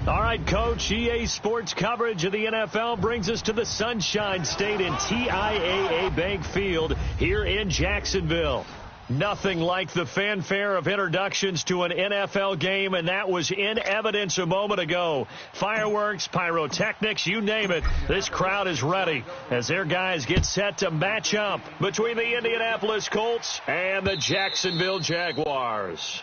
All right, Coach, EA Sports coverage of the NFL brings us to the Sunshine State in TIAA Bank Field here in Jacksonville. Nothing like the fanfare of introductions to an NFL game, and that was in evidence a moment ago. Fireworks, pyrotechnics, you name it. This crowd is ready as their guys get set to match up between the Indianapolis Colts and the Jacksonville Jaguars.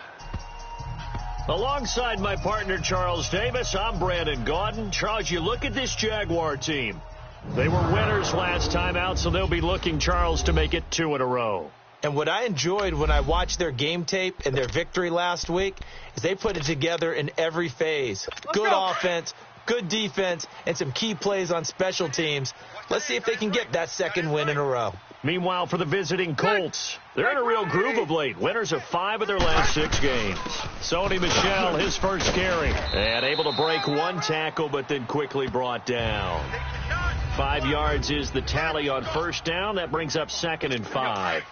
Alongside my partner, Charles Davis, I'm Brandon Gaudin. Charles, you look at this Jaguar team. They were winners last time out, so they'll be looking, Charles, to make it 2 in a row. And what I enjoyed when I watched their game tape and their victory last week is they put it together in every phase. Good offense, good defense, and some key plays on special teams. Let's see if they can get that second win in a row. Meanwhile, for the visiting Colts, they're in a real groove of late. Winners of 5 of their last 6 games. Sony Michel, his first carry, and able to break 1 tackle, but then quickly brought down. 5 yards is the tally on first down. That brings up 2nd and 5.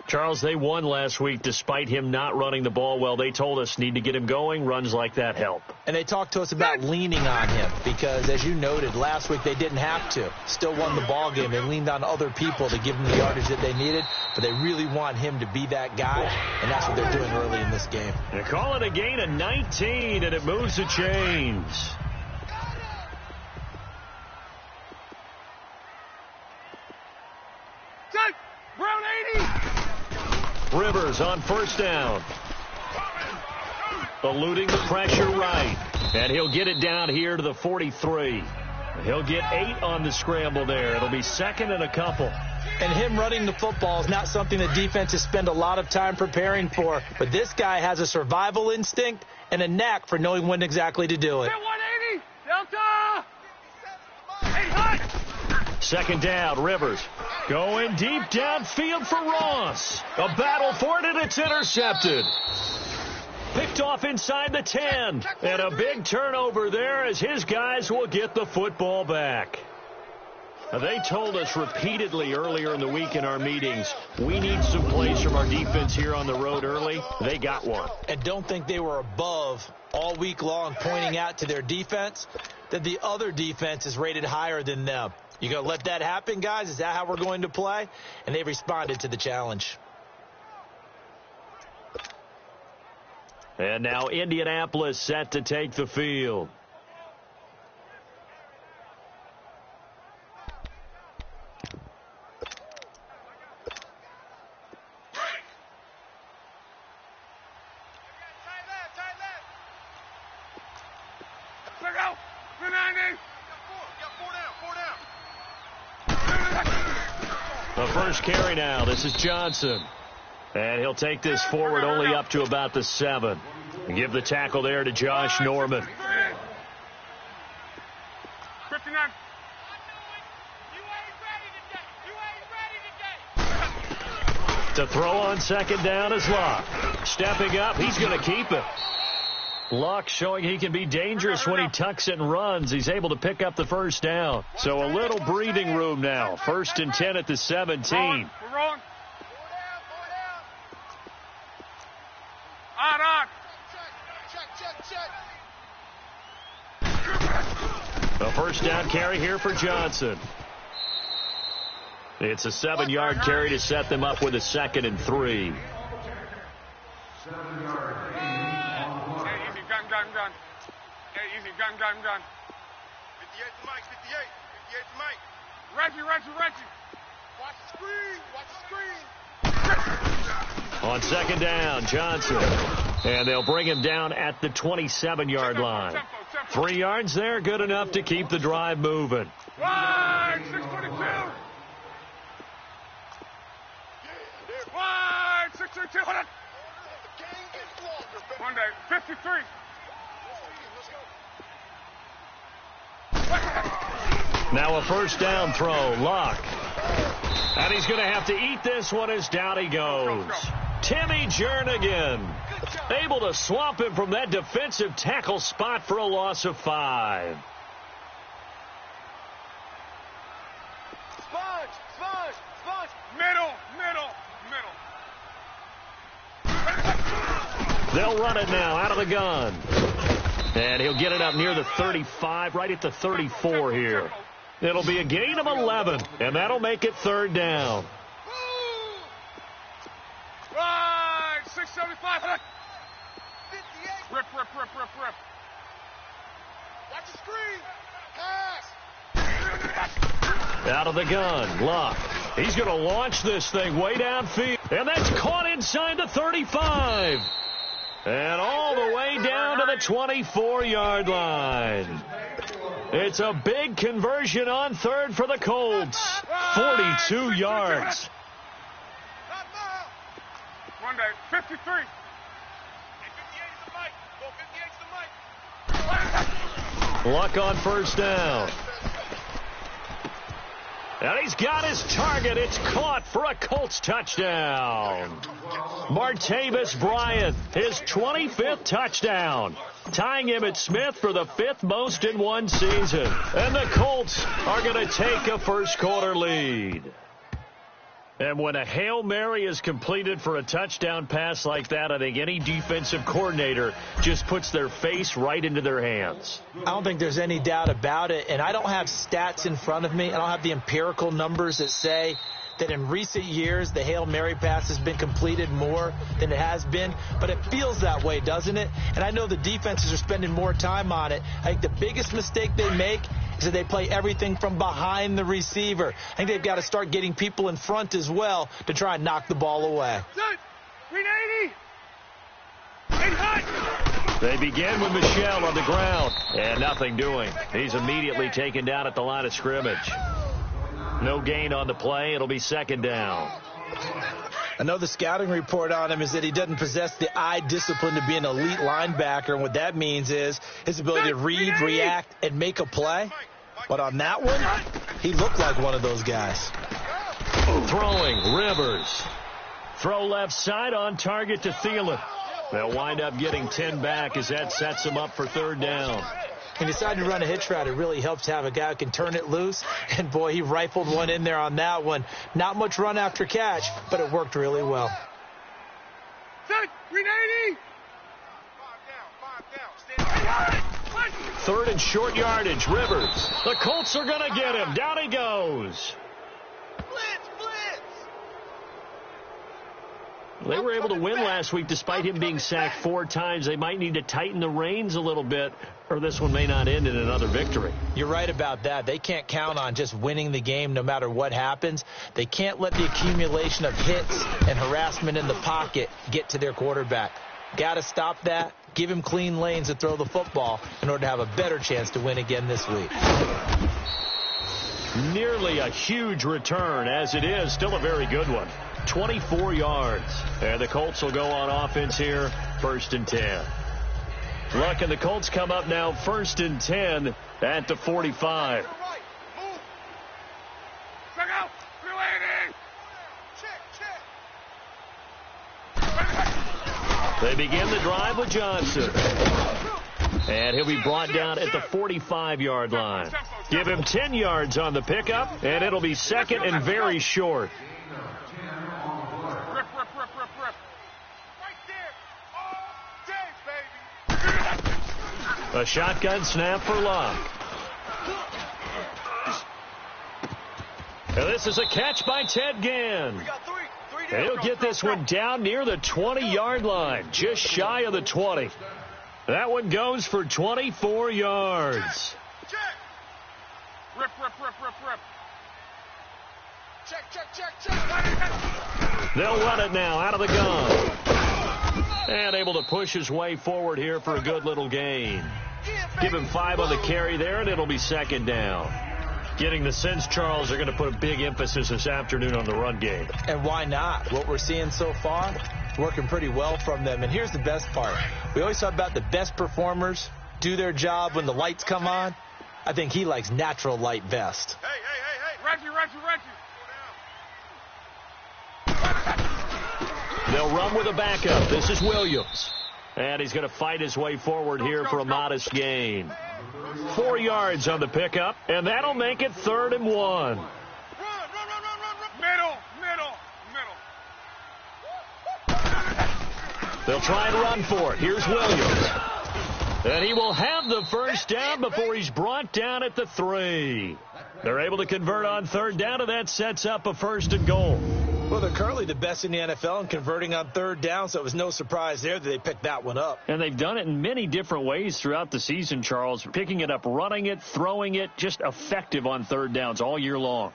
Charles, they won last week despite him not running the ball well. They told us need to get him going. Runs like that help. And they talked to us about leaning on him because, as you noted, last week they didn't have to. Still won the ball game. They leaned on other people to give them the yardage that they needed, but they really want him to be that guy, and that's what they're doing early in this game. They call it a gain of 19, and it moves the chains. Brown 80! Rivers on first down. Eluding the pressure right. And he'll get it down here to the 43. He'll get 8 on the scramble there. It'll be 2nd and a couple. And him running the football is not something the defenses spend a lot of time preparing for. But this guy has a survival instinct and a knack for knowing when exactly to do it. 180! Delta! 8 high! 2nd down, Rivers. Going deep downfield for Ross. A battle for it, and it's intercepted. Picked off inside the 10. And a big turnover there as his guys will get the football back. They told us repeatedly earlier in the week in our meetings, we need some plays from our defense here on the road early. They got one. And don't think they were above all week long pointing out to their defense that the other defense is rated higher than them. You going to let that happen, guys? Is that how we're going to play? And they responded to the challenge. And now Indianapolis set to take the field. The first carry now. This is Johnson. And he'll take this forward only up to about the 7. Give the tackle there to Josh Norman. 59. To throw on 2nd down is Luck. Stepping up, he's going to keep it. Luck showing he can be dangerous when he tucks it and runs. He's able to pick up the first down. So a little breathing room now. 1st and 10 at the 17. We're rolling. On. A first down carry here for Johnson. It's a 7-yard carry to set them up with a 2nd and 3. Gun. Hey, easy. Gun. 58 to Mike. 58 to Mike. Reggie. Watch the screen. On 2nd down, Johnson. And they'll bring him down at the 27-yard line. 3 yards there, good enough to keep the drive moving. Wide, 622. Wide, 622. Hold on. One day, 53. Now a first down throw, Luck. And he's going to have to eat this one as down he goes. Timmy Jernigan able to swamp him from that defensive tackle spot for a loss of 5. Sponge. Middle. They'll run it now out of the gun. And he'll get it up near the 35, right at the 34 here. It'll be a gain of 11, and that'll make it third down. Right, 675. Rip. Watch the screen. Pass. Out of the gun, Luck. He's going to launch this thing way downfield, and that's caught inside the 35. And all the way down to the 24-yard line. It's a big conversion on third for the Colts. 42 yards. One day, 53. 58 is the mic. Go 58 is the mic. Luck on first down. And he's got his target. It's caught for a Colts touchdown. Martavis Bryant, his 25th touchdown, tying Emmitt Smith for the 5th most in one season. And the Colts are going to take a first-quarter lead. And when a Hail Mary is completed for a touchdown pass like that, I think any defensive coordinator just puts their face right into their hands. I don't think there's any doubt about it, and I don't have stats in front of me. I don't have the empirical numbers that say that in recent years the Hail Mary pass has been completed more than it has been, but it feels that way, doesn't it? And I know the defenses are spending more time on it. I think the biggest mistake they make is that they play everything from behind the receiver. I think they've got to start getting people in front as well to try and knock the ball away. 380. Hot. They begin with Michel on the ground, and nothing doing. He's immediately taken down at the line of scrimmage. No gain on the play. It'll be second down. I know the scouting report on him is that he doesn't possess the eye discipline to be an elite linebacker, and what that means is his ability to read, react, and make a play. But on that one, he looked like one of those guys. Throwing, Rivers. Throw left side on target to Thielen. They'll wind up getting 10 back as that sets them up for third down. He decided to run a hitch route. It really helps to have a guy who can turn it loose. And, boy, he rifled one in there on that one. Not much run after catch, but it worked really well. 380. Third and short yardage, Rivers. The Colts are going to get him. Down he goes. They were able to win last week despite him being sacked 4 times. They might need to tighten the reins a little bit, or this one may not end in another victory. You're right about that. They can't count on just winning the game no matter what happens. They can't let the accumulation of hits and harassment in the pocket get to their quarterback. Got to stop that. Give him clean lanes to throw the football in order to have a better chance to win again this week. Nearly a huge return, as it is. Still a very good one. 24 yards. And the Colts will go on offense here, 1st and 10. Luck and the Colts come up now 1st and 10 at the 45. Check out. 380. They begin the drive with Johnson. And he'll be brought down at the 45-yard line. Give him 10 yards on the pickup, and it'll be second and very short. Rip. Right there. Oh, James, baby. A shotgun snap for Luck. And this is a catch by Ted Ginn. And he'll get this one down near the 20-yard line, just shy of the 20. That one goes for 24 yards. Rip. Check. They'll run it now out of the gun. And able to push his way forward here for a good little gain. Give him 5 on the carry there, and it'll be second down. Getting the sense, Charles, they're going to put a big emphasis this afternoon on the run game. And why not? What we're seeing so far, working pretty well from them. And here's the best part. We always talk about the best performers do their job when the lights come on. I think he likes natural light vest. Hey. Reggie. They'll run with a backup. This is Williams. And he's going to fight his way forward here for a modest gain. 4 yards on the pickup, and that'll make it 3rd and 1. Run. Middle. They'll try and run for it. Here's Williams. And he will have the first down before he's brought down at the 3. They're able to convert on third down, and that sets up a 1st and goal. Well, they're currently the best in the NFL in converting on third down, so it was no surprise there that they picked that one up. And they've done it in many different ways throughout the season, Charles. Picking it up, running it, throwing it, just effective on third downs all year long.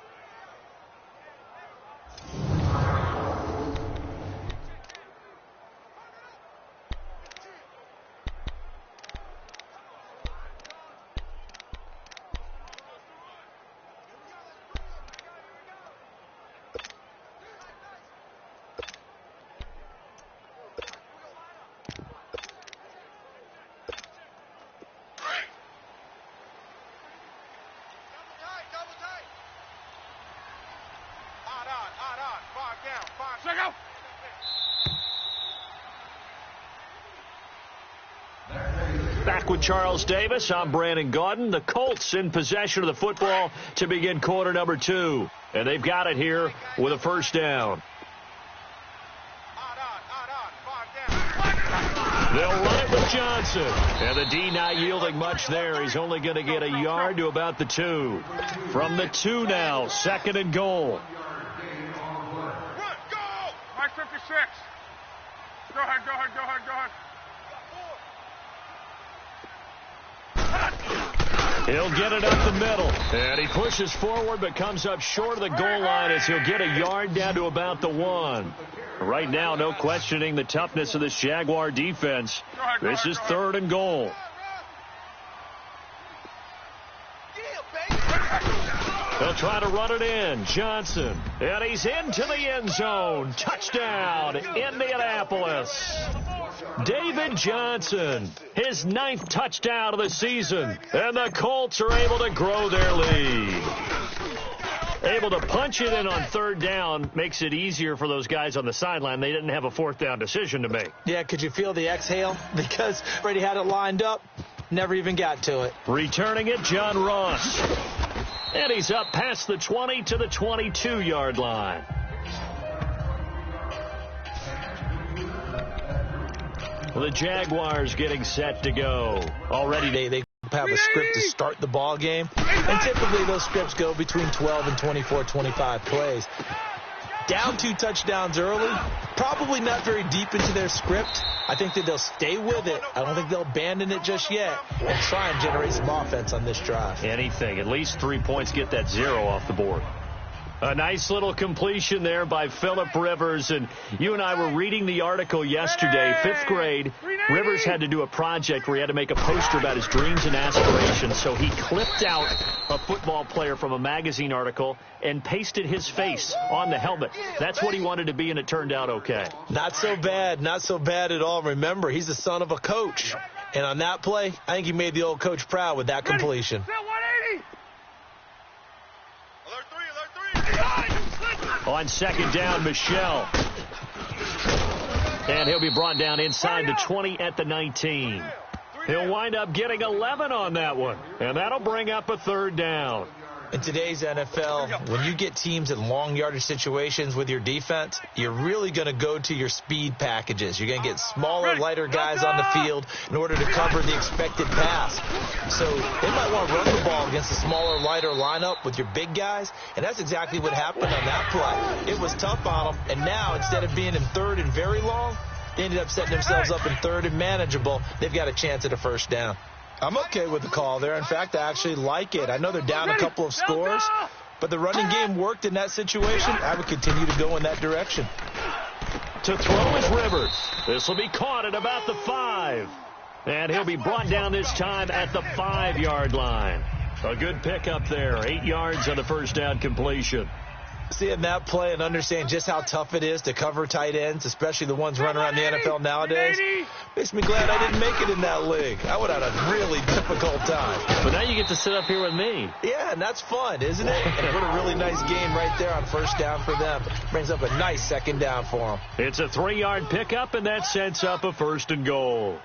Back with Charles Davis, I'm Brandon Gaudin. The Colts in possession of the football to begin quarter number 2. And they've got it here with a first down. They'll run it with Johnson. And the D not yielding much there. He's only going to get a yard to about the 2. From the 2 now, 2nd and goal. Mike 56. Go ahead. He'll get it up the middle. And he pushes forward but comes up short of the goal line as he'll get a yard down to about the 1. Right now, no questioning the toughness of this Jaguar defense. This is 3rd and goal. They'll try to run it in. Johnson. And he's into the end zone. Touchdown, Indianapolis. David Johnson, his 9th touchdown of the season. And the Colts are able to grow their lead. Able to punch it in on third down makes it easier for those guys on the sideline. They didn't have a 4th down decision to make. Yeah, could you feel the exhale? Because Brady had it lined up, never even got to it. Returning it, John Ross. And he's up past the 20 to the 22-yard line. Well, the Jaguars getting set to go. Already they have a script to start the ball game, and typically those scripts go between 12 and 24, 25 plays. Down 2 touchdowns early, probably not very deep into their script. I think that they'll stay with it. I don't think they'll abandon it just yet and try and generate some offense on this drive. Anything. At least 3 points, get that 0 off the board. A nice little completion there by Phillip Rivers. And you and I were reading the article yesterday, 5th grade. Rivers had to do a project where he had to make a poster about his dreams and aspirations. So he clipped out a football player from a magazine article and pasted his face on the helmet. That's what he wanted to be, and it turned out okay. Not so bad. Not so bad at all. Remember, he's the son of a coach. And on that play, I think he made the old coach proud with that completion. On 2nd down, Michelle. And he'll be brought down inside the 20 at the 19. He'll wind up getting 11 on that one. And that'll bring up a 3rd down. In today's NFL, when you get teams in long yardage situations with your defense, you're really going to go to your speed packages. You're going to get smaller, lighter guys on the field in order to cover the expected pass. So they might want to run the ball against a smaller, lighter lineup with your big guys, and that's exactly what happened on that play. It was tough on them, and now instead of being in 3rd and very long, they ended up setting themselves up in 3rd and manageable. They've got a chance at a 1st down. I'm okay with the call there. In fact, I actually like it. I know they're down a couple of scores, but the running game worked in that situation. I would continue to go in that direction. To throw is Rivers. This will be caught at about the 5. And he'll be brought down this time at the 5-yard line. A good pickup there. 8 yards on the 1st down completion. Seeing that play and understand just how tough it is to cover tight ends, especially the ones running around the NFL nowadays, makes me glad I didn't make it in that league. I would have had a really difficult time. But now you get to sit up here with me. Yeah, and that's fun, isn't it? And what a really nice game right there on 1st down for them. Brings up a nice 2nd down for them. It's a 3-yard pickup, and that sets up a 1st and goal.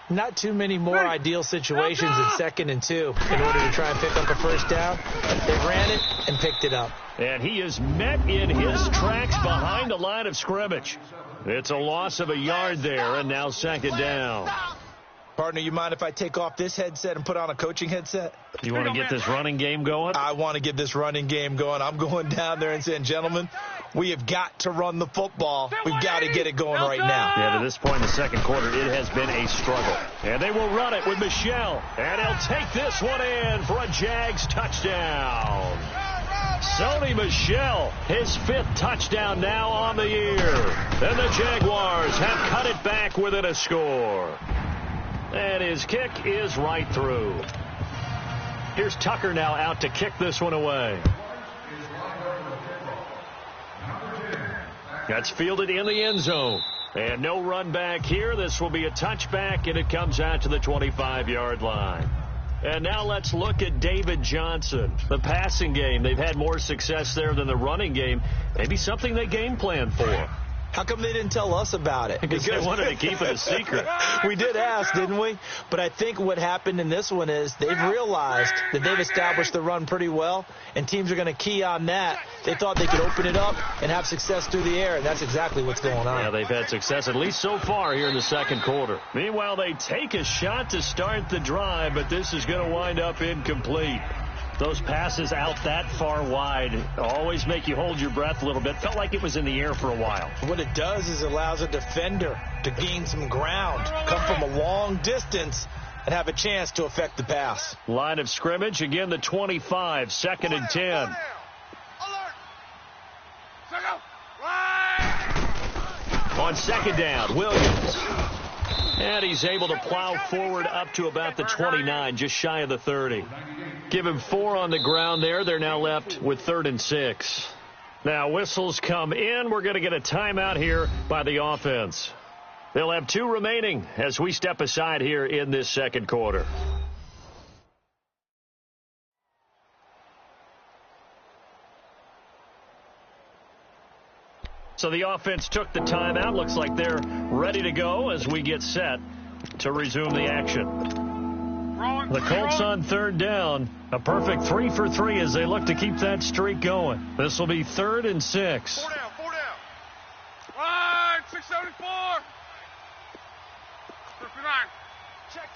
Not too many more ideal situations in 2nd and 2 in order to try and pick up a 1st down. They ran it and picked it up. And he is met in his tracks behind the line of scrimmage. It's a loss of a yard there, and now 2nd down. Partner, you mind if I take off this headset and put on a coaching headset? You want to get this running game going? I want to get this running game going. I'm going down there and saying, gentlemen, we have got to run the football. We've got to get it going right now. Yeah, to this point in the second quarter, it has been a struggle. And they will run it with Michel. And he'll take this one in for a Jags touchdown. Sony Michel, his 5th touchdown now on the year. And the Jaguars have cut it back within a score. And his kick is right through. Here's Tucker now out to kick this one away. That's fielded in the end zone. And no run back here. This will be a touchback, and it comes out to the 25-yard line. And now let's look at David Johnson. The passing game, they've had more success there than the running game. Maybe something they game plan for. How come they didn't tell us about it? Because they wanted to keep it a secret. We did ask, didn't we? But I think what happened in this one is they've realized that they've established the run pretty well, and teams are going to key on that. They thought they could open it up and have success through the air, and that's exactly what's going on. Yeah, they've had success, at least so far here in the second quarter. Meanwhile, they take a shot to start the drive, but this is going to wind up incomplete. Those passes out that far wide always make you hold your breath a little bit. Felt like it was in the air for a while. What it does is allows a defender to gain some ground, come from a long distance, and have a chance to affect the pass. Line of scrimmage, again the 25, 2nd and 10. On second down, Williams. And he's able to plow forward up to about the 29, just shy of the 30. Give him 4 on the ground there. They're now left with 3rd and 6. Now whistles come in. We're going to get a timeout here by the offense. They'll have 2 remaining as we step aside here in this second quarter. So the offense took the timeout. Looks like they're ready to go as we get set to resume the action. The Colts on 3rd down. A perfect 3 for 3 as they look to keep that streak going. This will be 3rd and 6. 4 down. Line, 674. 59. Check.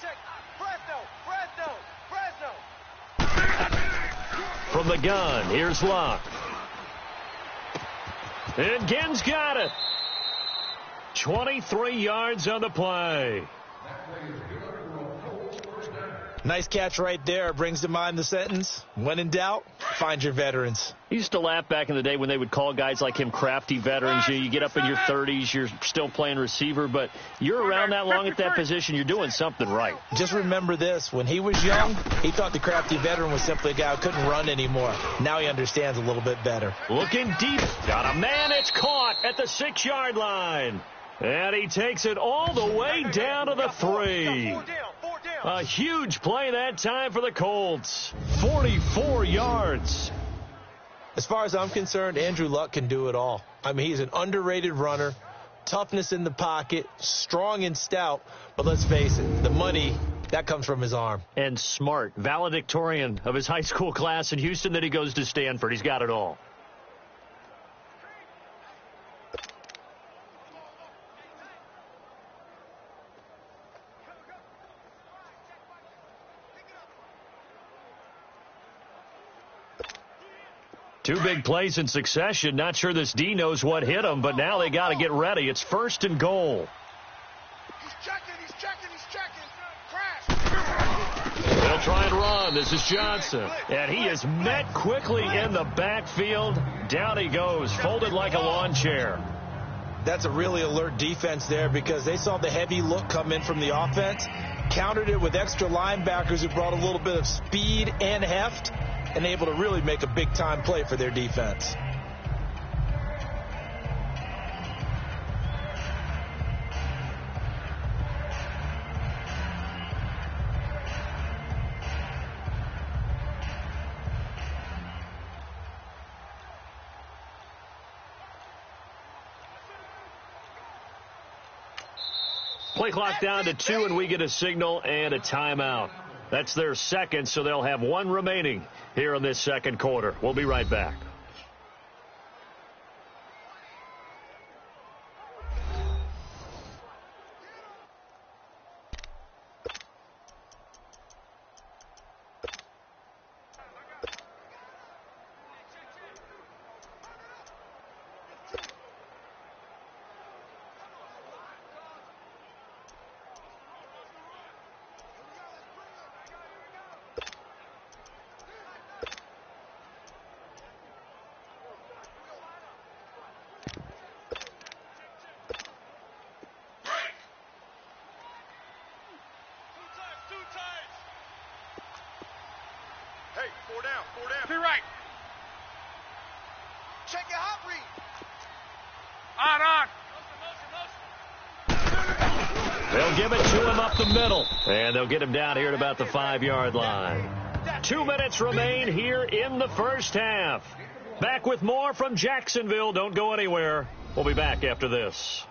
Fresno. From the gun, here's Locke. And Ginn's got it. 23 yards on the play. Nice catch right there. Brings to mind the sentence, when in doubt, find your veterans. I used to laugh back in the day when they would call guys like him crafty veterans. You get up in your 30s, you're still playing receiver, but you're around that long at that position, you're doing something right. Just remember this. When he was young, he thought the crafty veteran was simply a guy who couldn't run anymore. Now he understands a little bit better. Looking deep. Got a man. It's caught at the 6-yard line. And he takes it all the way down to the 3. A huge play that time for the Colts. 44 yards. As far as I'm concerned, Andrew Luck can do it all. I mean, he's an underrated runner, toughness in the pocket, strong and stout. But let's face it, the money, that comes from his arm. And smart. Valedictorian of his high school class in Houston. Then he goes to Stanford. He's got it all. Two big plays in succession. Not sure this D knows what hit him, but now they got to get ready. It's 1st and goal. He's checking. Crash. They'll try and run. This is Johnson. And he is met quickly in the backfield. Down he goes, folded like a lawn chair. That's a really alert defense there because they saw the heavy look come in from the offense, countered it with extra linebackers who brought a little bit of speed and heft, and able to really make a big-time play for their defense. Play clock down to 2, and we get a signal and a timeout. That's their second, so they'll have 1 remaining here in this second quarter. We'll be right back. Four down. To your right. Check your hot read. On. They'll give it to him up the middle, and they'll get him down here at about the 5-yard line. 2 minutes remain here in the first half. Back with more from Jacksonville. Don't go anywhere. We'll be back after this.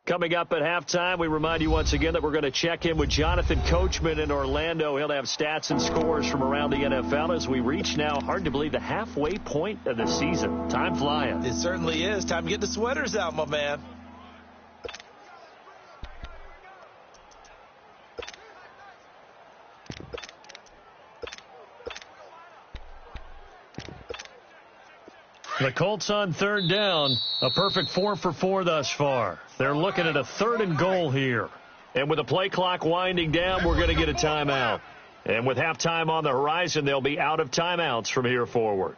Coming up at halftime, we remind you once again that we're going to check in with Jonathan Coachman in Orlando. He'll have stats and scores from around the NFL as we reach now, hard to believe, the halfway point of the season. Time flying. It certainly is. Time to get the sweaters out, my man. The Colts on third down, a perfect 4 for 4 thus far. They're looking at a 3rd and goal here. And with the play clock winding down, we're going to get a timeout. And with halftime on the horizon, they'll be out of timeouts from here forward.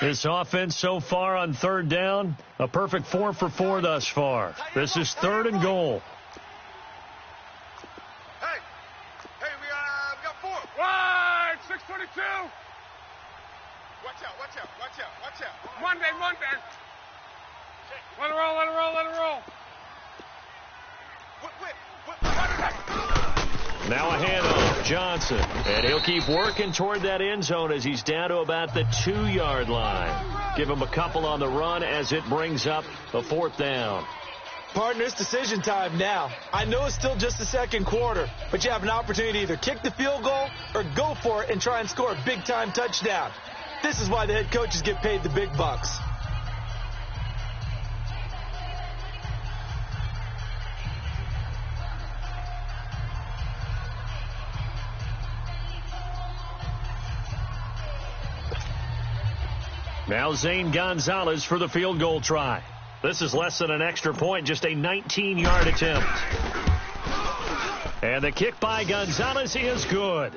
This offense so far on third down, a perfect 4 for 4 thus far. This is 3rd and goal. Hey, we got 4. Wide, 622. Watch out. Monday. Let it roll. Now a handoff, Johnson, and he'll keep working toward that end zone as he's down to about the 2-yard line. Give him a couple on the run as it brings up the 4th down. Partner, it's decision time now. I know it's still just the second quarter, but you have an opportunity to either kick the field goal or go for it and try and score a big-time touchdown. This is why the head coaches get paid the big bucks. Now Zane Gonzalez for the field goal try. This is less than an extra point, just a 19-yard attempt. And the kick by Gonzalez is good.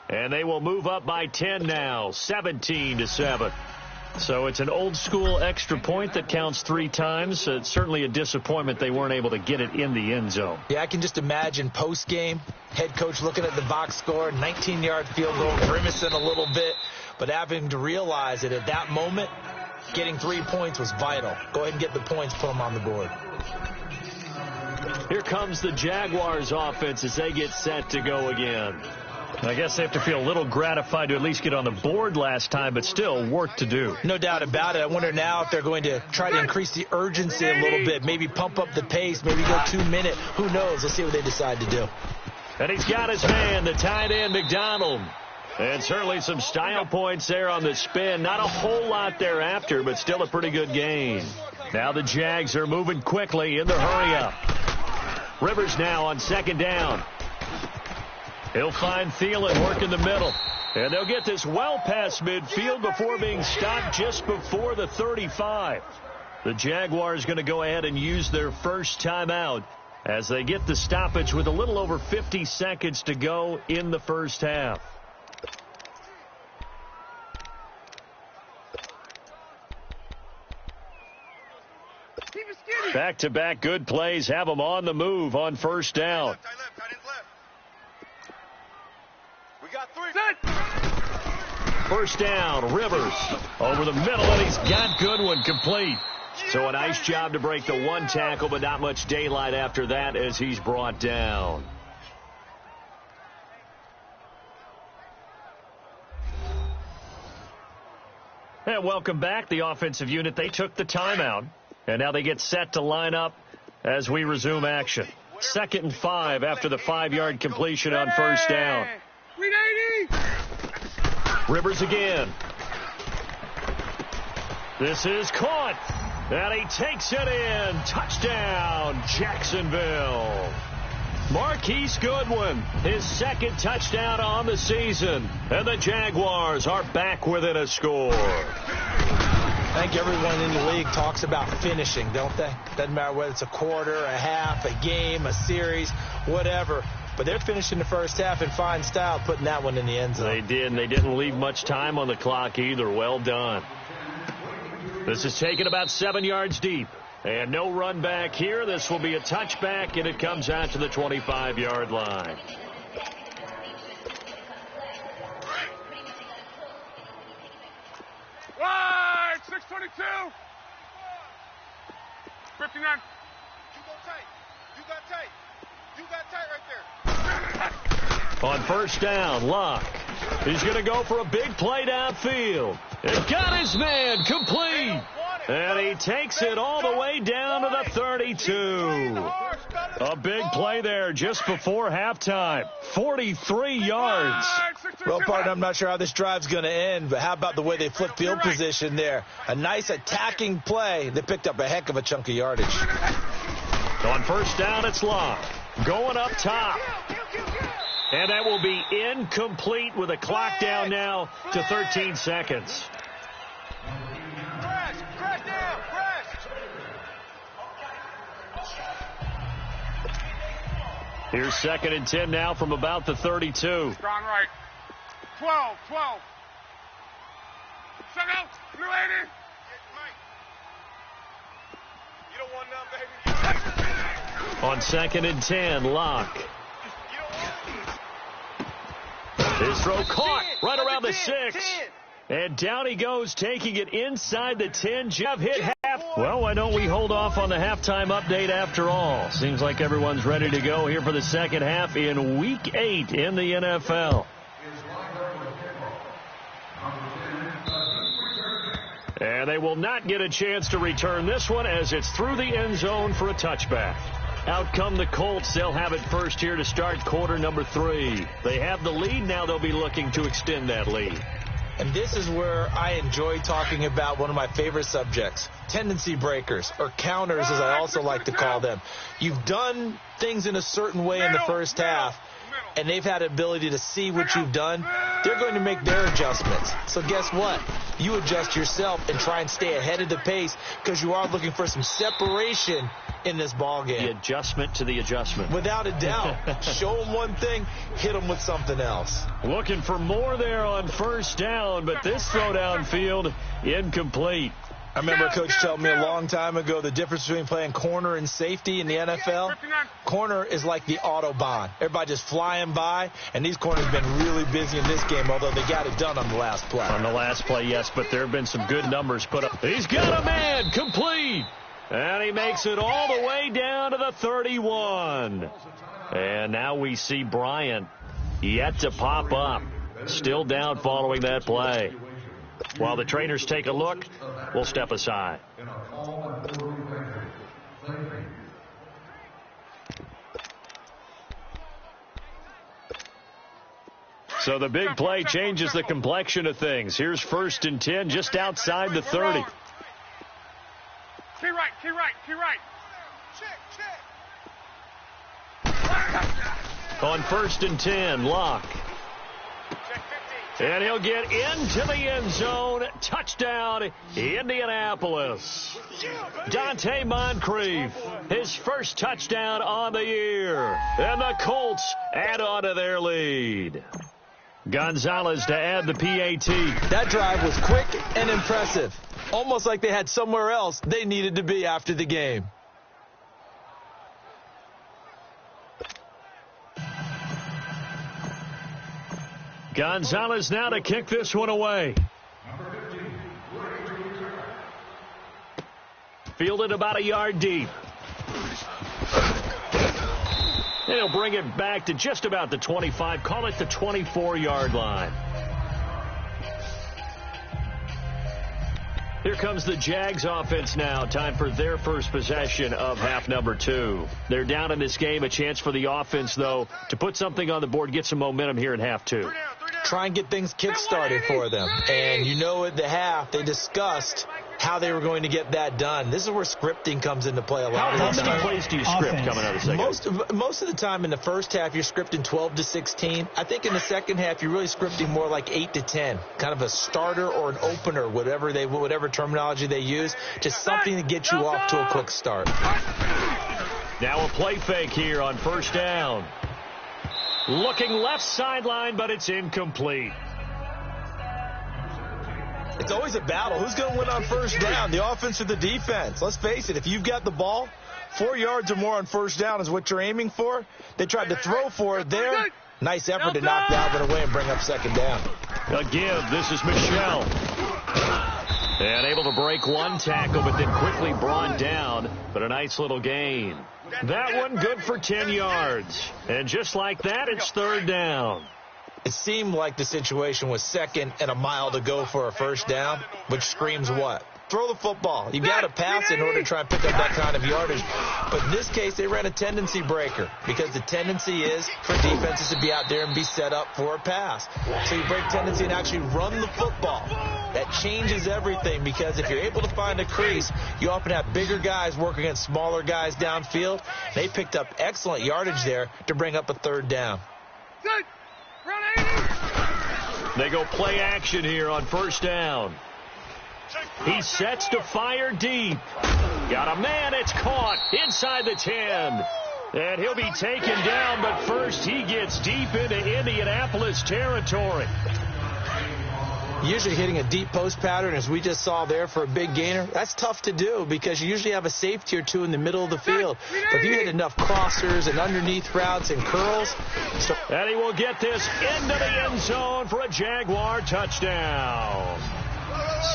And they will move up by 10 now, 17-7. So it's an old-school extra point that counts 3 times. It's certainly a disappointment they weren't able to get it in the end zone. Yeah, I can just imagine post-game, head coach looking at the box score, 19-yard field goal, grimacing a little bit, but having to realize that at that moment, getting 3 points was vital. Go ahead and get the points, put them on the board. Here comes the Jaguars offense as they get set to go again. I guess they have to feel a little gratified to at least get on the board last time, but still work to do. No doubt about it. I wonder now if they're going to try to increase the urgency a little bit, maybe pump up the pace, maybe go 2 minute. Who knows? Let's see what they decide to do. And he's got his man, the tight end, McDonald. And certainly some style points there on the spin. Not a whole lot thereafter, but still a pretty good gain. Now the Jags are moving quickly in the hurry-up. Rivers now on 2nd down. He'll find Thielen working the middle. And they'll get this well past midfield before being stopped just before the 35. The Jaguars going to go ahead and use their first timeout as they get the stoppage with a little over 50 seconds to go in the first half. Back-to-back good plays have them on the move on first down. We got 3. First down, Rivers over the middle, and he's got Goodwin complete. So a nice job to break the 1 tackle, but not much daylight after that as he's brought down. And welcome back, the offensive unit. They took the timeout, and now they get set to line up as we resume action. 2nd and 5 after the 5-yard completion on first down. Rivers again. This is caught. And he takes it in. Touchdown, Jacksonville. Marquise Goodwin, his second touchdown on the season. And the Jaguars are back within a score. I think everyone in the league talks about finishing, don't they? Doesn't matter whether it's a quarter, a half, a game, a series, whatever. But they're finishing the first half in fine style, putting that one in the end zone. They did, and they didn't leave much time on the clock either. Well done. This is taken about 7 yards deep. And no run back here. This will be a touchback, and it comes out to the 25-yard line. Wide, 622. 59. You go tight. You got tight. You got tight right there. On first down, Luck. He's going to go for a big play downfield. And got his man complete. And he takes it all the way down to the 32. A big play there just before halftime. 43 yards. Well, partner, I'm not sure how this drive's going to end, but how about the way they flip field position there? A nice attacking play. They picked up a heck of a chunk of yardage. On first down, it's Luck. Going up top. And that will be incomplete with a clock down now to 13 seconds. Crash down, crash. Here's 2nd and 10 now from about the 32. Strong right. 12. Shut out. Blue 80. You don't want none, baby. On 2nd and 10, Luck. His throw caught right around the 6. And down he goes, taking it inside the 10. Jeff hit half. Well, why don't we hold off on the halftime update after all? Seems like everyone's ready to go here for the second half in Week 8 in the NFL. And they will not get a chance to return this one as it's through the end zone for a touchback. Out come the Colts. They'll have it first here to start quarter number 3. They have the lead. Now they'll be looking to extend that lead. And this is where I enjoy talking about one of my favorite subjects, tendency breakers, or counters as I also like to call them. You've done things in a certain way in the first half, and they've had the ability to see what you've done. They're going to make their adjustments. So guess what? You adjust yourself and try and stay ahead of the pace because you are looking for some separation in this ball game. The adjustment to the adjustment. Without a doubt. Show them one thing, hit them with something else. Looking for more there on first down, but this throw downfield incomplete. I remember a coach telling me a long time ago the difference between playing corner and safety in the NFL. Corner is like the Autobahn. Everybody just flying by, and these corners have been really busy in this game, although they got it done on the last play. On the last play, yes, but there have been some good numbers put up. He's got a man complete, and he makes it all the way down to the 31. And now we see Bryant yet to pop up. Still down following that play. While the trainers take a look, we'll step aside. So the big play changes the complexion of things. Here's 1st and 10 just outside the 30. Key right. On 1st and 10, Luck. And he'll get into the end zone. Touchdown, Indianapolis. Dante Moncrief, his first touchdown on the year. And the Colts add on to their lead. Gonzalez to add the PAT. That drive was quick and impressive. Almost like they had somewhere else they needed to be after the game. Gonzalez now to kick this one away. Fielded about a yard deep. And he'll bring it back to just about the 25. Call it the 24-yard line. Here comes the Jags offense now. Time for their first possession of half number 2. They're down in this game. A chance for the offense, though, to put something on the board, get some momentum here in half 2. Try and get things kick-started for them. And you know at the half, they discussed how they were going to get that done. This is where scripting comes into play a lot of the How many time. plays do you script coming out of the second? Most of the time in the first half, you're scripting 12 to 16. I think in the second half, you're really scripting more like 8 to 10, kind of a starter or an opener, whatever terminology they use, just something to get you off to a quick start. Now a play fake here on first down. Looking left sideline, but it's incomplete. It's always a battle. Who's going to win on first down, the offense or the defense? Let's face it, if you've got the ball, 4 yards or more on first down is what you're aiming for. They tried to throw for it there. Nice effort to knock that one away and bring up second down. A give. This is Michelle. And able to break one tackle, but then quickly brought down. But a nice little gain. That one good for 10 yards. And just like that, it's third down. It seemed like the situation was second and a mile to go for a first down, which screams what? Throw the football. You got to pass in order to try and pick up that kind of yardage. But in this case, they ran a tendency breaker because the tendency is for defenses to be out there and be set up for a pass. So you break tendency and actually run the football. That changes everything because if you're able to find a crease, you often have bigger guys working against smaller guys downfield. They picked up excellent yardage there to bring up a third down. They go play action here on first down. He sets to fire deep. Got a man. It's caught inside the 10. And he'll be taken down, but first he gets deep into Indianapolis territory. Usually hitting a deep post pattern, as we just saw there for a big gainer, that's tough to do because you usually have a safety or two in the middle of the field. But if you hit enough crossers and underneath routes and curls. And he will get this into the end zone for a Jaguar touchdown.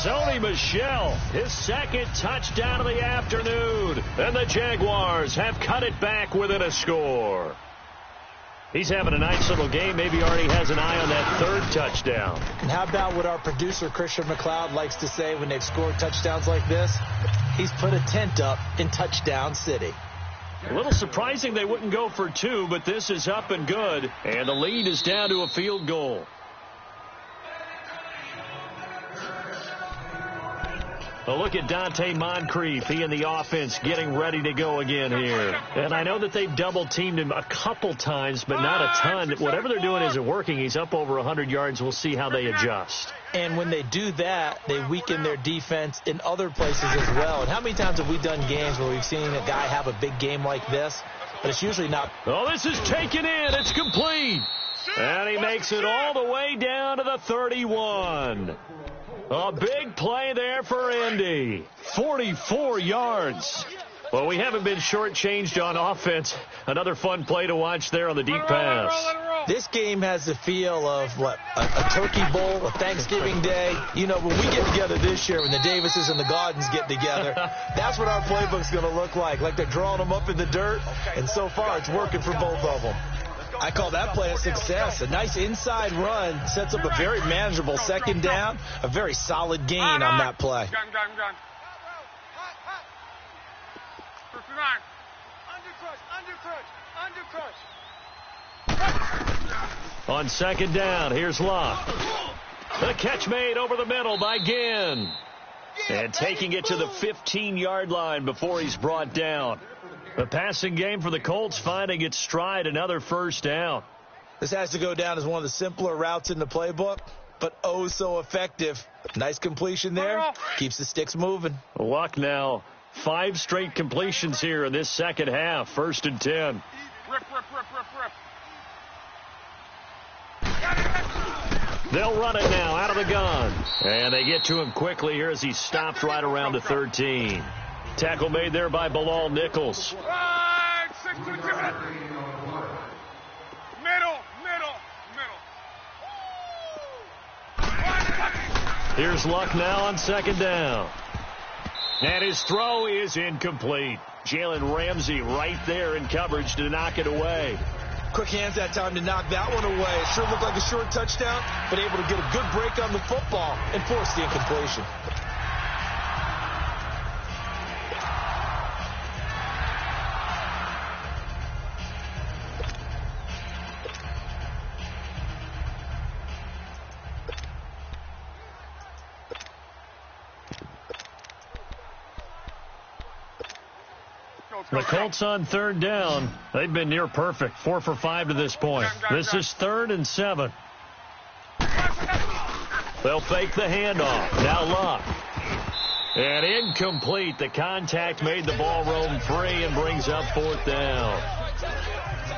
Sony Michel, his second touchdown of the afternoon. And the Jaguars have cut it back within a score. He's having a nice little game. Maybe already has an eye on that third touchdown. And how about what our producer, Christian McLeod, likes to say when they've scored touchdowns like this? He's put a tent up in Touchdown City. A little surprising they wouldn't go for two, but this is up and good. And the lead is down to a field goal. A look at Dante Moncrief. He and the offense getting ready to go again here. And I know that they've double-teamed him a couple times, but not a ton. Whatever they're doing isn't working. He's up over 100 yards. We'll see how they adjust. And when they do that, they weaken their defense in other places as well. And how many times have we done games where we've seen a guy have a big game like this? But it's usually not. Oh, this is taken in. It's complete. And he makes it all the way down to the 31. A big play there for Indy. 44 yards. Well, we haven't been shortchanged on offense. Another fun play to watch there on the deep pass. This game has the feel of, what, a turkey bowl, a Thanksgiving day. You know, when we get together this year, when the Davises and the Gaudens get together, that's what our playbook's going to look like they're drawing them up in the dirt. And so far, it's working for both of them. I call that play a success. A nice inside run sets up a very manageable second down. A very solid gain on that play. On second down, here's Locke. The catch made over the middle by Ginn. And taking it to the 15-yard line before he's brought down. The passing game for the Colts finding its stride, another first down. This has to go down as one of the simpler routes in the playbook, but oh so effective. Nice completion there. Keeps the sticks moving. Luck now. 5 straight completions here in this second half. 1st and 10. Rip. They'll run it now out of the gun. And they get to him quickly here as he stopped right around the 13. Tackle made there by Bilal Nichols. Middle. Here's Luck now on second down. And his throw is incomplete. Jalen Ramsey right there in coverage to knock it away. Quick hands that time to knock that one away. It sure looked like a short touchdown, but able to get a good break on the football and force the incompletion. The Colts on third down. They've been near perfect. 4 for 5 to this point. This is 3rd and 7. They'll fake the handoff. Now Luck. And incomplete. The contact made the ball roam free and brings up 4th down.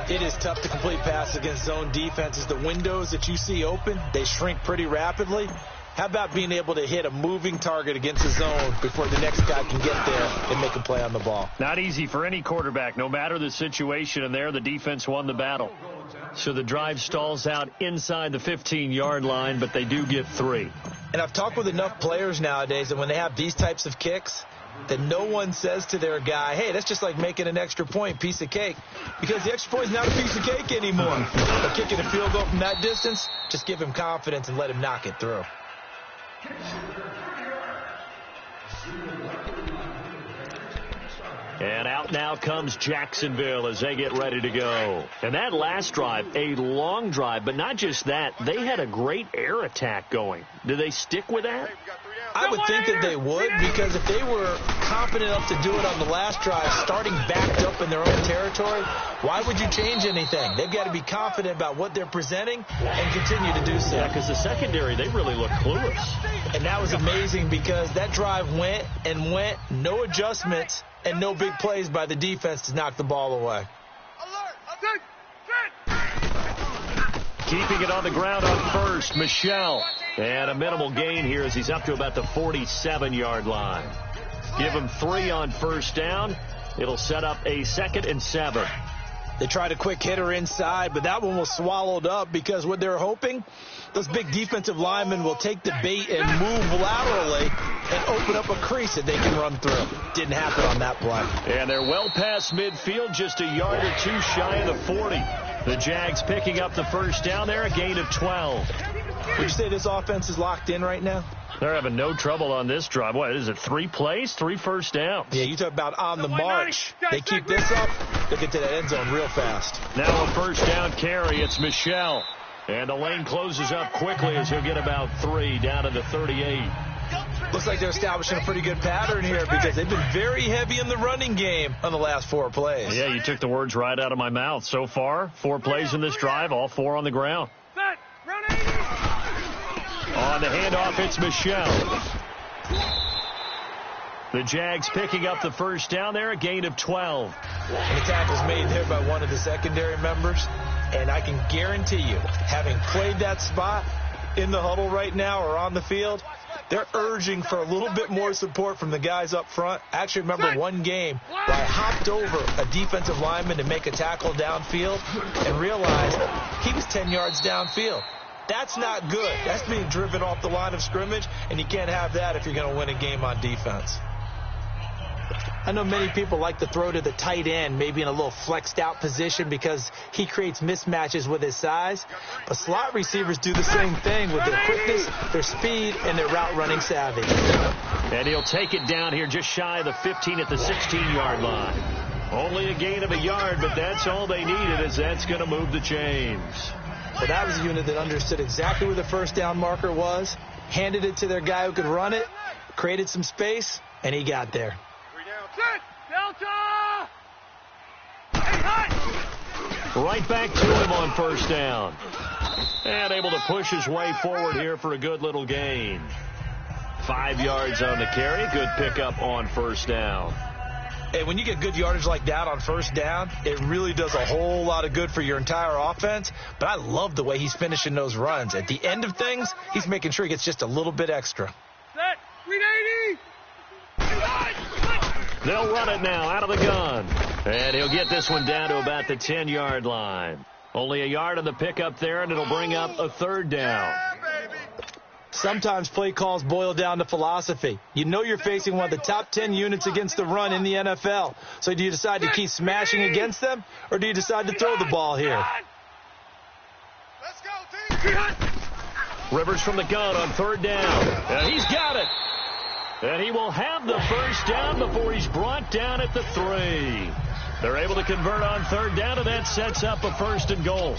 It is tough to complete passes against zone defenses. The windows that you see open, they shrink pretty rapidly. How about being able to hit a moving target against the zone before the next guy can get there and make a play on the ball? Not easy for any quarterback, no matter the situation. And there, the defense won the battle. So the drive stalls out inside the 15-yard line, but they do get 3. And I've talked with enough players nowadays that when they have these types of kicks, that no one says to their guy, hey, that's just like making an extra point, piece of cake. Because the extra point is not a piece of cake anymore. But kicking a field goal from that distance, just give him confidence and let him knock it through. And out now comes Jacksonville as they get ready to go. And that last drive, a long drive, but not just that. They had a great air attack going. Do they stick with that? I would think that they would, because if they were confident enough to do it on the last drive, starting backed up in their own territory, why would you change anything? They've got to be confident about what they're presenting and continue to do so. Yeah, because the secondary, they really look clueless. And that was amazing because that drive went and went, no adjustments, and no big plays by the defense to knock the ball away. Keeping it on the ground on first, Michelle. And a minimal gain here as he's up to about the 47-yard line. Give him 3 on first down. It'll set up a 2nd and 7. They tried a quick hitter inside, but that one was swallowed up because what they're hoping, those big defensive linemen will take the bait and move laterally and open up a crease that they can run through. Didn't happen on that play. And they're well past midfield, just a yard or 2 shy of the 40. The Jags picking up the first down there, a gain of 12. Would you say this offense is locked in right now? They're having no trouble on this drive. What is it, 3 plays, 3 first downs? Yeah, you talk about on the march. They keep this up, they'll get to the end zone real fast. Now a first down carry, it's Michelle. And the lane closes up quickly as he'll get about 3 down to the 38. Looks like they're establishing a pretty good pattern here because they've been very heavy in the running game on the last 4 plays. Yeah, you took the words right out of my mouth. So far, 4 plays in this drive, all 4 on the ground. On the handoff, it's Michelle. The Jags picking up the first down there, a gain of 12. And the tackle's made there by one of the secondary members. And I can guarantee you, having played that spot in the huddle right now or on the field, they're urging for a little bit more support from the guys up front. I actually remember one game where I hopped over a defensive lineman to make a tackle downfield and realized he was 10 yards downfield. That's not good. That's being driven off the line of scrimmage, and you can't have that if you're going to win a game on defense. I know many people like to throw to the tight end, maybe in a little flexed out position because he creates mismatches with his size. But slot receivers do the same thing with their quickness, their speed, and their route running savvy. And he'll take it down here just shy of the 15 at the 16-yard line. Only a gain of a yard, but that's all they needed, as that's going to move the chains. Well, that was a unit that understood exactly where the first down marker was, handed it to their guy who could run it, created some space, and he got there. Delta! Right back to him on first down. And able to push his way forward here for a good little gain. 5 yards on the carry. Good pickup on first down. And when you get good yardage like that on first down, it really does a whole lot of good for your entire offense. But I love the way he's finishing those runs. At the end of things, he's making sure he gets just a little bit extra. Set. 380. They'll run it now out of the gun. And he'll get this one down to about the 10-yard line. Only a yard on the pickup there, and it'll bring up a third down. Sometimes play calls boil down to philosophy. You know you're facing one of the top 10 units against the run in the NFL. So do you decide to keep smashing against them, or do you decide to throw the ball here? Let's go, team. Rivers from the gun on third down. And he's got it. And he will have the first down before he's brought down at the 3. They're able to convert on third down, and that sets up a 1st and goal.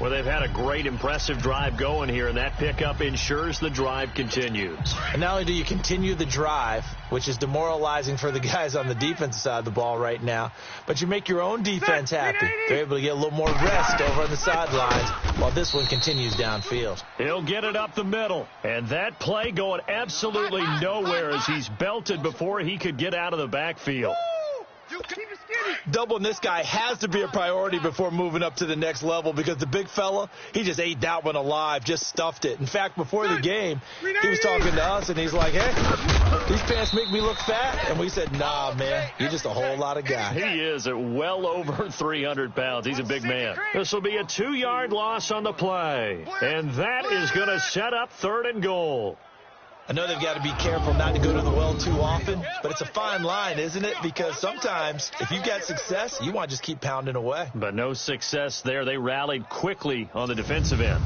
Well, they've had a great, impressive drive going here, and that pickup ensures the drive continues. And not only do you continue the drive, which is demoralizing for the guys on the defensive side of the ball right now, but you make your own defense happy. They're able to get a little more rest over on the sidelines while this one continues downfield. He'll get it up the middle, and that play going absolutely nowhere as he's belted before he could get out of the backfield. Doubling this guy has to be a priority before moving up to the next level because the big fella, he just ate that one alive, just stuffed it. In fact, before the game, he was talking to us, and he's like, hey, these pants make me look fat. And we said, nah, man, you're just a whole lot of guy. He is at well over 300 pounds. He's a big man. This will be a 2-yard loss on the play, and that is going to set up 3rd and goal. I know they've got to be careful not to go to the well too often, but it's a fine line, isn't it? Because sometimes if you've got success, you want to just keep pounding away. But no success there. They rallied quickly on the defensive end.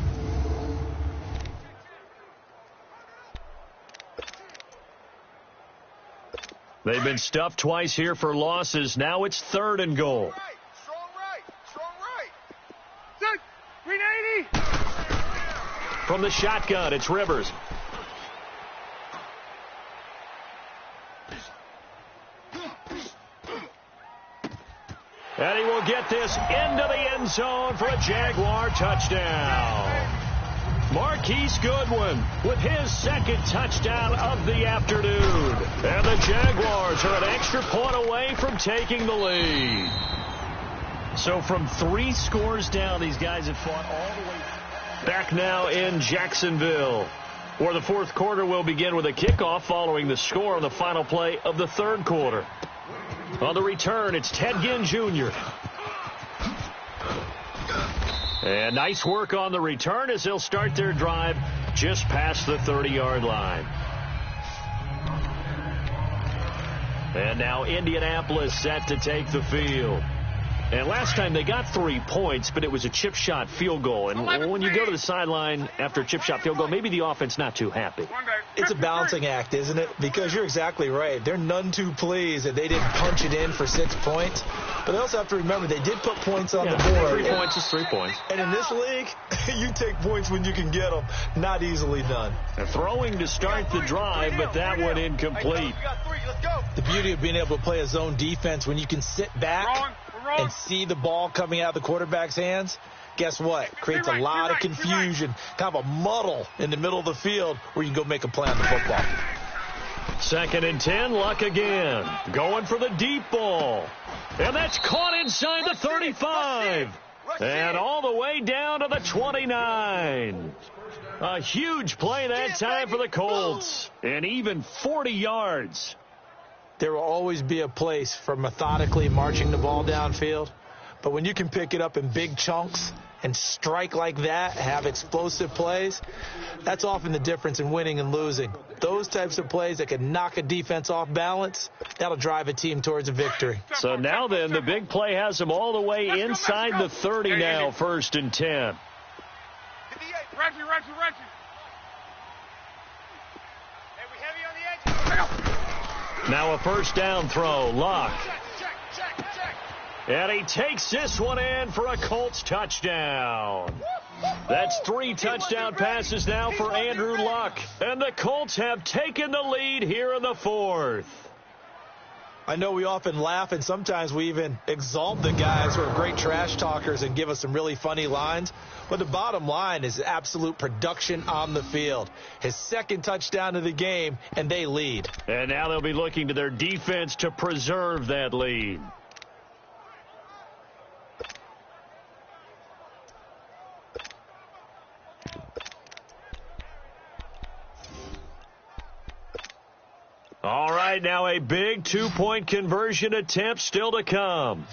They've been stuffed twice here for losses. Now it's 3rd and goal. Strong right. 380. From the shotgun, it's Rivers. And he will get this into the end zone for a Jaguar touchdown. Marquise Goodwin with his 2nd touchdown of the afternoon. And the Jaguars are an extra point away from taking the lead. So from 3 scores down, these guys have fought all the way back now in Jacksonville, where the 4th quarter will begin with a kickoff following the score on the final play of the 3rd quarter. On the return, it's Ted Ginn Jr. And nice work on the return as they'll start their drive just past the 30-yard line. And now Indianapolis set to take the field. And last time they got 3 points, but it was a chip shot field goal. And when you go to the sideline after a chip shot field goal, maybe the offense not too happy. It's a balancing act, isn't it? Because you're exactly right. They're none too pleased that they didn't punch it in for 6 points. But they also have to remember they did put points on the board. 3 points is 3 points. And in this league, you take points when you can get them. Not easily done. And throwing to start the drive, but that one incomplete. The beauty of being able to play a zone defense when you can sit back and see the ball coming out of the quarterback's hands, guess what? Creates a lot of confusion, kind of a muddle in the middle of the field where you can go make a play on the football. 2nd and 10, Luck again. Going for the deep ball. And that's caught inside the 35. And all the way down to the 29. A huge play that time for the Colts. And even 40 yards. There will always be a place for methodically marching the ball downfield. But when you can pick it up in big chunks and strike like that, have explosive plays, that's often the difference in winning and losing. Those types of plays that can knock a defense off balance, that'll drive a team towards a victory. So now then, the big play has them all the way inside the 30 now, 1st and 10. Reggie. Hey, we heavy on the edge. Now a 1st down throw. Luck. Check. And he takes this one in for a Colts touchdown. That's 3 touchdown passes now for Andrew Luck. And the Colts have taken the lead here in the 4th. I know we often laugh, and sometimes we even exalt the guys who are great trash talkers and give us some really funny lines. But the bottom line is absolute production on the field. His 2nd touchdown of the game, and they lead. And now they'll be looking to their defense to preserve that lead. All right, now a big 2-point conversion attempt still to come.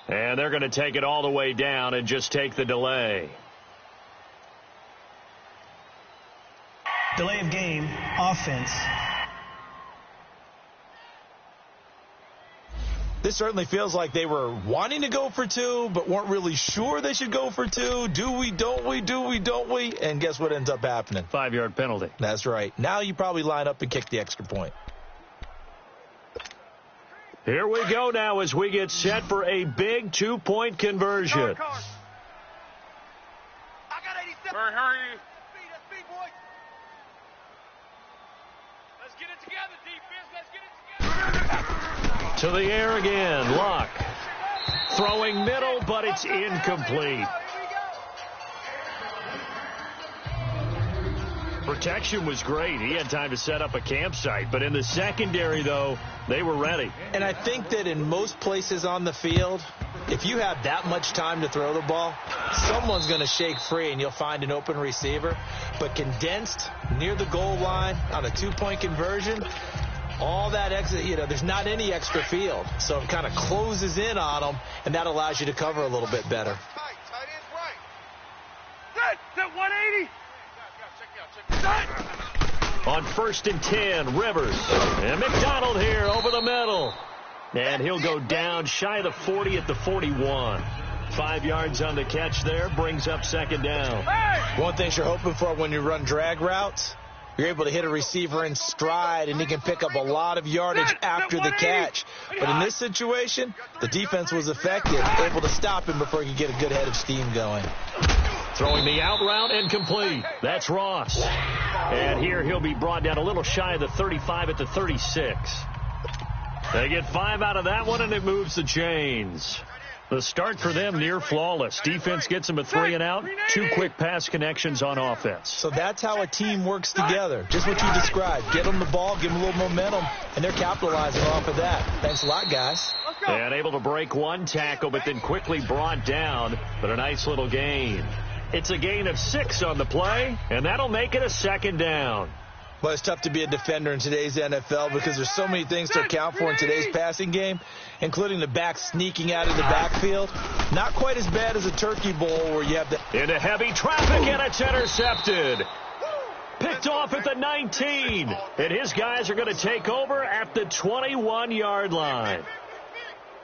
And they're going to take it all the way down and just take the delay. Delay of game, offense. This certainly feels like they were wanting to go for 2, but weren't really sure they should go for 2. Do we, don't we? And guess what ends up happening? 5-yard penalty. That's right. Now you probably line up and kick the extra point. Here we go now as we get set for a big 2-point conversion. together, defense. Let's get it together. To the air again. Luck. Throwing middle, but it's incomplete. Protection was great. He had time to set up a campsite. But in the secondary, though, they were ready. And I think that in most places on the field, if you have that much time to throw the ball, someone's going to shake free and you'll find an open receiver. But condensed near the goal line on a two-point conversion, all that exit, there's not any extra field. So it kind of closes in on them, and that allows you to cover a little bit better. Tight end right. That 180. On 1st and 10, Rivers. And McDonald here over the middle. And he'll go down shy of the 40 at the 41. 5 yards on the catch there, brings up 2nd down. One thing you're hoping for when you run drag routes, you're able to hit a receiver in stride, and he can pick up a lot of yardage after the catch. But in this situation, the defense was effective, able to stop him before he could get a good head of steam going. Throwing the out route, incomplete. That's Ross. And here he'll be brought down a little shy of the 35 at the 36. They get 5 out of that one, and it moves the chains. The start for them near flawless. Defense gets them a 3 and out. 2 quick pass connections on offense. So that's how a team works together. Just what you described. Get them the ball, give them a little momentum, and they're capitalizing off of that. Thanks a lot, guys. And able to break 1 tackle, but then quickly brought down. But a nice little gain. It's a gain of 6 on the play, and that'll make it a 2nd down. Well, it's tough to be a defender in today's NFL because there's so many things to account for in today's passing game, including the back sneaking out of the backfield. Not quite as bad as a turkey bowl where you have the... Into heavy traffic, and it's intercepted. Picked off at the 19. And his guys are going to take over at the 21-yard line.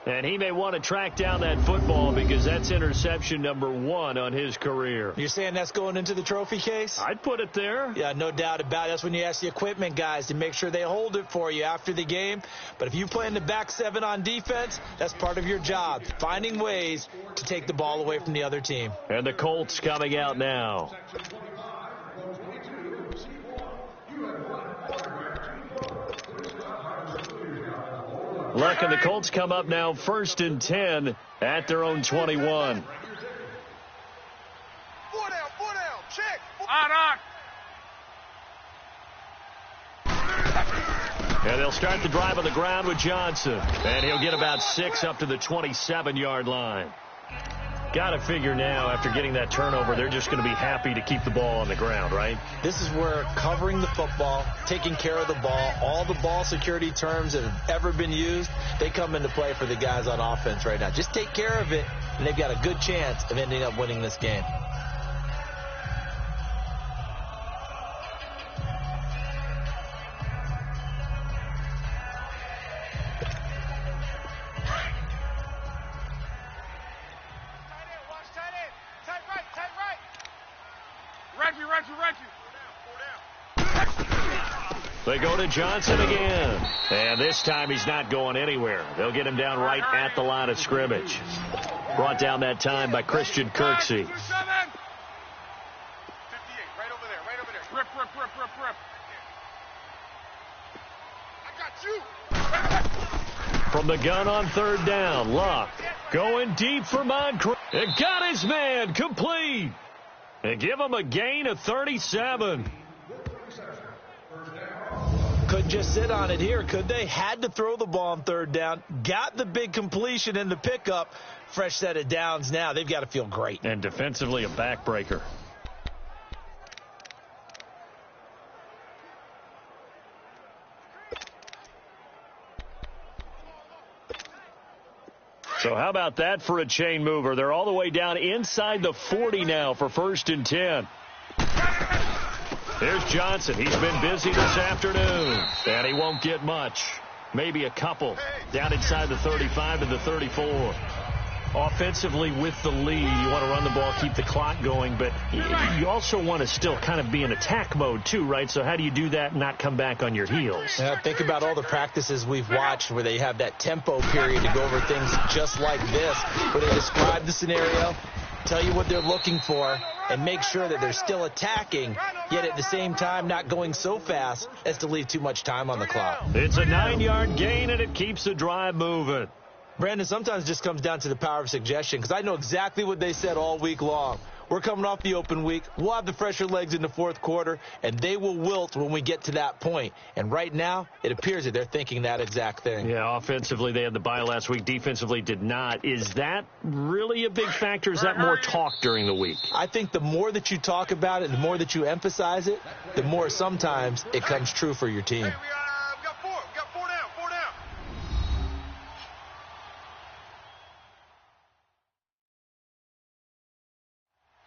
And he may want to track down that football because that's interception number 1 on his career. You're saying that's going into the trophy case? I'd put it there. Yeah, no doubt about it. That's when you ask the equipment guys to make sure they hold it for you after the game. But if you play in the back 7 on defense, that's part of your job, finding ways to take the ball away from the other team. And the Colts coming out now. Luck and the Colts come up now 1st and 10 at their own 21. 4 down, check. On. And they'll start the drive on the ground with Johnson. And he'll get about 6 up to the 27-yard line. Got to figure now, after getting that turnover, they're just going to be happy to keep the ball on the ground, right? This is where covering the football, taking care of the ball, all the ball security terms that have ever been used, they come into play for the guys on offense right now. Just take care of it, and they've got a good chance of ending up winning this game. They go to Johnson again. And this time he's not going anywhere. They'll get him down right at the line of scrimmage. Brought down that time by Christian Kirksey. 58, right over there. Rip. I got you. From the gun on 3rd down, Luck going deep for Moncrief. And got his man complete. And give him a gain of 37. Couldn't just sit on it here, could they? Had to throw the ball on 3rd down. Got the big completion in the pickup. Fresh set of downs now. They've got to feel great. And defensively, a backbreaker. So how about that for a chain mover? They're all the way down inside the 40 now for 1st and 10. Here's Johnson. He's been busy this afternoon, and he won't get much. Maybe a couple down inside the 35 and the 34. Offensively with the lead, you want to run the ball, keep the clock going, but you also want to still kind of be in attack mode too, right? So how do you do that and not come back on your heels? Yeah, think about all the practices we've watched where they have that tempo period to go over things just like this, where they describe the scenario, tell you what they're looking for, and make sure that they're still attacking, yet at the same time not going so fast as to leave too much time on the clock. It's a 9-yard gain, and it keeps the drive moving. Brandon, sometimes it just comes down to the power of suggestion, because I know exactly what they said all week long. We're coming off the open week. We'll have the fresher legs in the fourth quarter, and they will wilt when we get to that point. And right now, it appears that they're thinking that exact thing. Yeah, offensively, they had the bye last week. Defensively, did not. Is that really a big factor? Is that more talk during the week? I think the more that you talk about it, the more that you emphasize it, the more sometimes it comes true for your team. Hey, we got four. We got four down. Four down.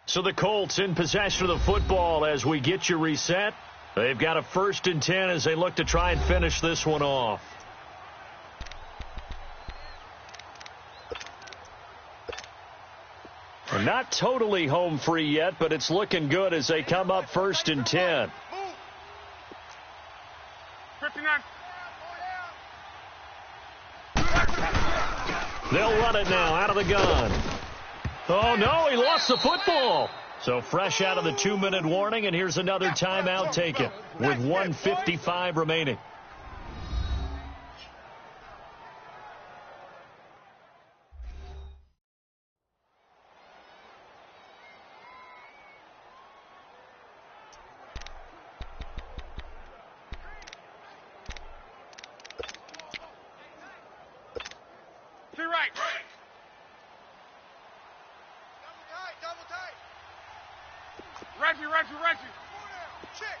So the Colts in possession of the football as we get you reset. They've got a 1st and 10 as they look to try and finish this one off. They're not totally home free yet, but it's looking good as they come up 1st and 10. 59. They'll run it now out of the gun. Oh, no, he lost the football. So fresh out of the 2-minute warning, and here's another timeout taken with 1:55 remaining. To right. Double tight. Reggie. Check.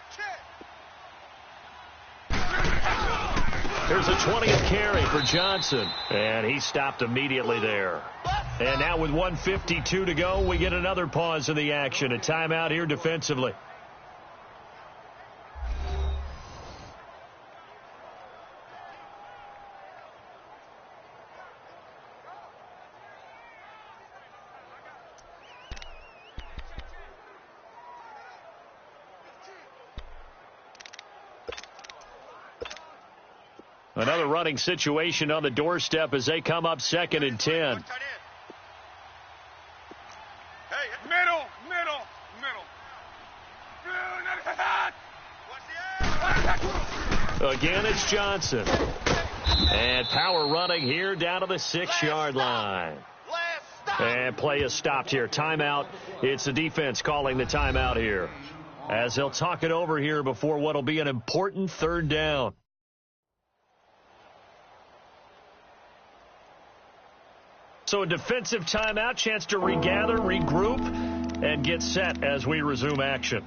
Here's a 20th carry for Johnson, and he stopped immediately there. And now with 1:52 to go, we get another pause in the action. A timeout here defensively. Another running situation on the doorstep as they come up 2nd and 10. Hey, middle. Again, it's Johnson. And power running here down to the 6-yard line. And play is stopped here. Timeout. It's the defense calling the timeout here, as they'll talk it over here before what will be an important 3rd down. So a defensive timeout, chance to regather, regroup, and get set as we resume action.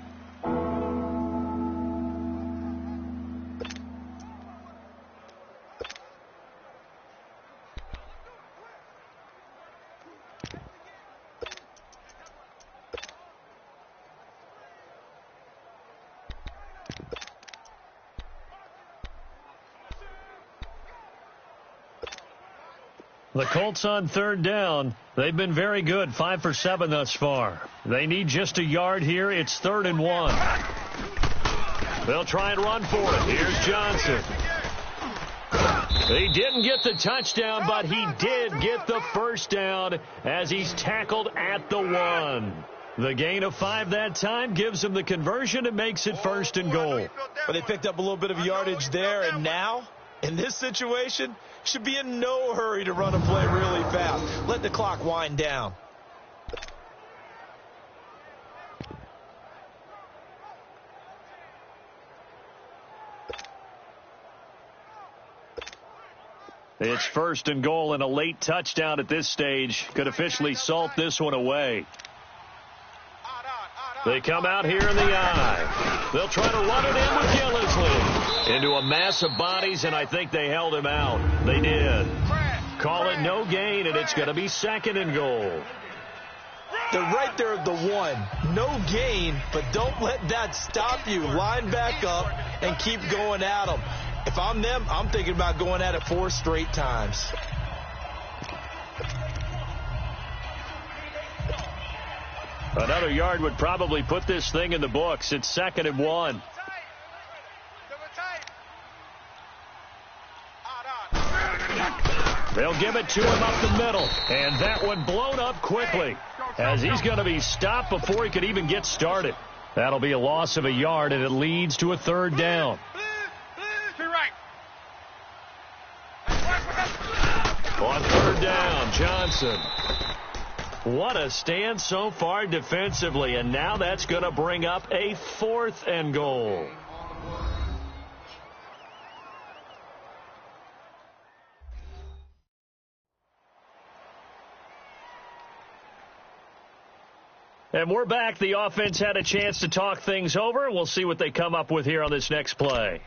The Colts on 3rd down. They've been very good, 5 for 7 thus far. They need just a yard here. It's 3rd and 1. They'll try and run for it. Here's Johnson. He didn't get the touchdown, but he did get the 1st down as he's tackled at the 1. The gain of 5 that time gives him the conversion and makes it 1st and goal. Well, they picked up a little bit of yardage there, and now, in this situation, should be in no hurry to run a play really fast. Let the clock wind down. It's 1st and goal, and a late touchdown at this stage could officially salt this one away. They come out here in the eye. They'll try to run it in with Gillisley into a mass of bodies, and I think they held him out. They did. Call it no gain, and it's going to be 2nd and goal. They're right there at the 1. No gain, but don't let that stop you. Line back up and keep going at them. If I'm them, I'm thinking about going at it 4 straight times. Another yard would probably put this thing in the books. It's 2nd and 1. Tight. They'll give it to him up the middle, and that one blown up quickly. as he's going to be stopped before he could even get started. That'll be a loss of a yard, and it leads to a third down. To right. On third down, Johnson. What a stand so far defensively, and now that's going to bring up a 4th and goal. And we're back. The offense had a chance to talk things over. We'll see what they come up with here on this next play.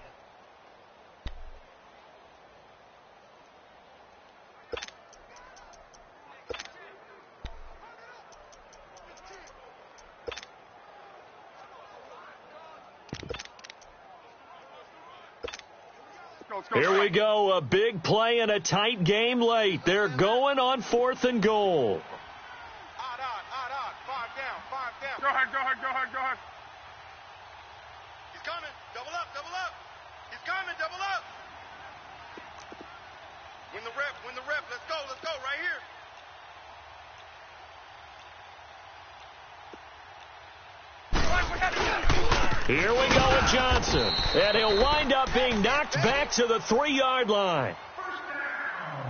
Here we go. A big play and a tight game late. They're going on 4th and goal. Go ahead. He's coming. Double up. He's coming. Double up. Win the rep. Let's go right here. Here we go with Johnson. And he'll wind up being knocked back to the 3-yard line.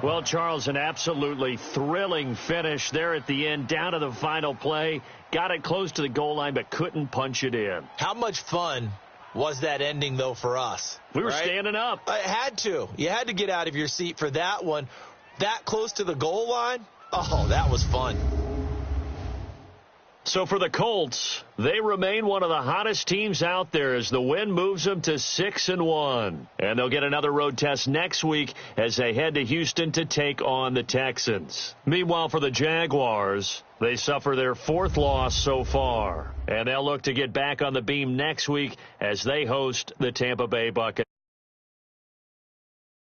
Well, Charles, an absolutely thrilling finish there at the end, down to the final play. Got it close to the goal line, but couldn't punch it in. How much fun was that ending, though, for us? We were standing up. I had to. You had to get out of your seat for that one. That close to the goal line? Oh, that was fun. So for the Colts, they remain one of the hottest teams out there as the win moves them to 6-1. And they'll get another road test next week as they head to Houston to take on the Texans. Meanwhile, for the Jaguars, they suffer their 4th loss so far. And they'll look to get back on the beam next week as they host the Tampa Bay Buccaneers.